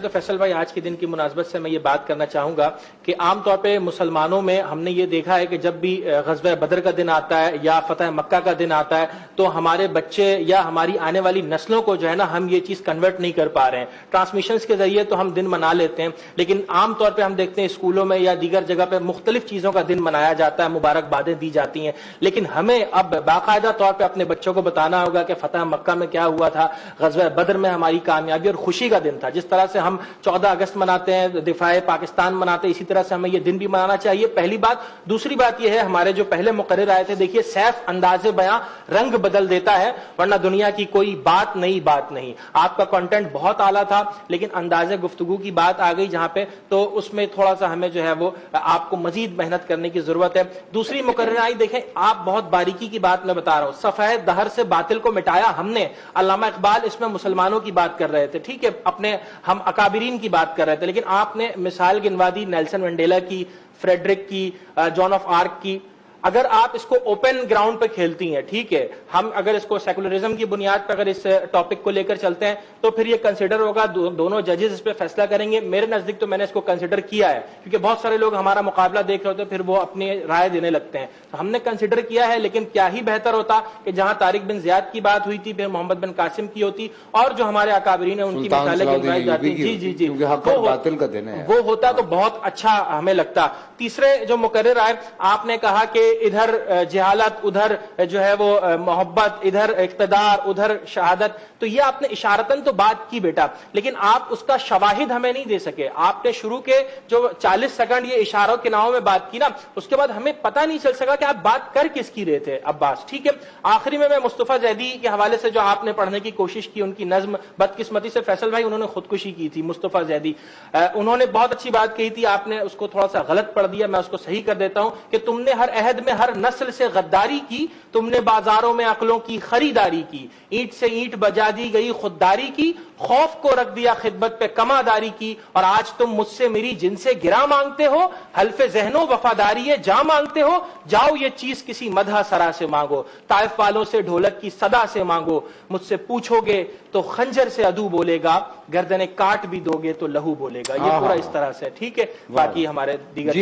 تو فیصل بھائی آج کے دن کی مناسبت سے میں یہ بات کرنا چاہوں گا کہ عام طور پہ مسلمانوں میں ہم نے یہ دیکھا ہے کہ جب بھی غزوہ بدر کا دن آتا ہے یا فتح مکہ کا دن آتا ہے تو ہمارے بچے یا ہماری آنے والی نسلوں کو جو ہے نا ہم یہ چیز کنورٹ نہیں کر پا رہے ہیں. ٹرانسمیشنز کے ذریعے تو ہم دن منا لیتے ہیں لیکن عام طور پہ ہم دیکھتے ہیں اسکولوں میں یا دیگر جگہ پہ مختلف چیزوں کا دن منایا جاتا ہے, مبارکبادیں دی جاتی ہیں, لیکن ہمیں اب باقاعدہ طور پہ اپنے بچوں کو بتانا ہوگا کہ فتح مکہ میں کیا ہوا تھا, غزوہ بدر میں ہماری کامیابی اور خوشی کا دن تھا. جس طرح سے ہم 14 اگست مناتے ہیں, دفاع پاکستان مناتے ہیں, اسی طرح سے ہمیں یہ دن بھی منانا چاہیے. پہلی بات. دوسری بات یہ ہے ہمارے جو پہلے مقرر آئے تھے, دیکھیے سیف انداز بیاں رنگ بدل دیتا ہے ورنہ دنیا کی کوئی بات نہیں. آپ کا کنٹینٹ بہت اعلیٰ تھا لیکن انداز گفتگو کی بات آ گئی جہاں پہ, تو اس میں تھوڑا سا ہمیں جو ہے وہ آپ کو مزید محنت کرنے کی ضرورت ہے. دوسری مقرر آئی دیکھیں, آپ بہت باریکی کی بات میں بتا رہا ہوں, صفحہ دہر سے باطل کو مٹایا ہم نے. علامہ اقبال اس میں مسلمانوں کی بات کر رہے تھے, ٹھیک ہے, اپنے ہم اکابرین کی بات کر رہے تھے, لیکن آپ نے مثال گنوا دی نیلسن منڈیلا کی, فریڈرک کی, جون آف آرک کی. اگر آپ اس کو اوپن گراؤنڈ پہ کھیلتی ہیں, ٹھیک ہے, ہم اگر اس کو سیکولرزم کی بنیاد پر اگر اس ٹاپک کو لے کر چلتے ہیں تو پھر یہ کنسیڈر ہوگا, دونوں ججز اس پہ فیصلہ کریں گے. میرے نزدیک تو میں نے اس کو کنسیڈر کیا ہے کیونکہ بہت سارے لوگ ہمارا مقابلہ دیکھ رہے ہوتے ہیں پھر وہ اپنی رائے دینے لگتے ہیں. تو ہم نے کنسیڈر کیا ہے, لیکن کیا ہی بہتر ہوتا کہ جہاں طارق بن زیاد کی بات ہوئی تھی پھر محمد بن قاسم کی ہوتی اور جو ہمارے اکابرین ہیں ان کی مثالیں گنوائی جاتی. جی وہ ہوتا تو بہت اچھا ہمیں لگتا. تیسرے جو مقرر آئے, آپ نے کہا کہ ادھر جہالت, ادھر جو ہے وہ محبت, ادھر اقتدار, ادھر شہادت. تو یہ آپ نے اشارتاً تو بات کی بیٹا, لیکن آپ اس کا شواہد ہمیں نہیں دے سکے. آپ نے شروع کے جو 40 سیکنڈ یہ اشاروں کے ناموں میں بات کی نا, اس کے بعد ہمیں پتہ نہیں چل سکا کہ آپ بات کر کس کی رہے تھے عباس, ٹھیک ہے. آخری میں مصطفیٰ زیدی کے حوالے سے جو آپ نے پڑھنے کی کوشش کی, ان کی نظم بدقسمتی سے فیصل بھائی انہوں نے خودکشی کی تھی. مصطفیٰ زیدی انہوں نے بہت اچھی بات کہی تھی, آپ نے اس کو تھوڑا سا غلط پڑھ دیا, میں اس کو صحیح کر دیتا ہوں کہ تم نے ہر عہد میں ہر نسل سے غداری کی, تم نے بازاروں میں عقلوں کی خریداری کی, اینٹ سے اینٹ بجا دی گئی خودداری کی, خوف کو رکھ دیا خدمت پہ کماداری کی, اور آج تم مجھ سے میری جن سے گرا مانگتے ہو, حلف ذہن و وفاداری جا مانگتے ہو, جاؤ یہ چیز کسی مدح سرا سے مانگو, طائف والوں سے ڈھولک کی صدا سے مانگو, مجھ سے پوچھو گے تو خنجر سے عدو بولے گا, گردنیں کاٹ بھی دو گے تو لہو بولے گا. یہ پورا اس طرح سے, ٹھیک ہے. باقی ہمارے دیگر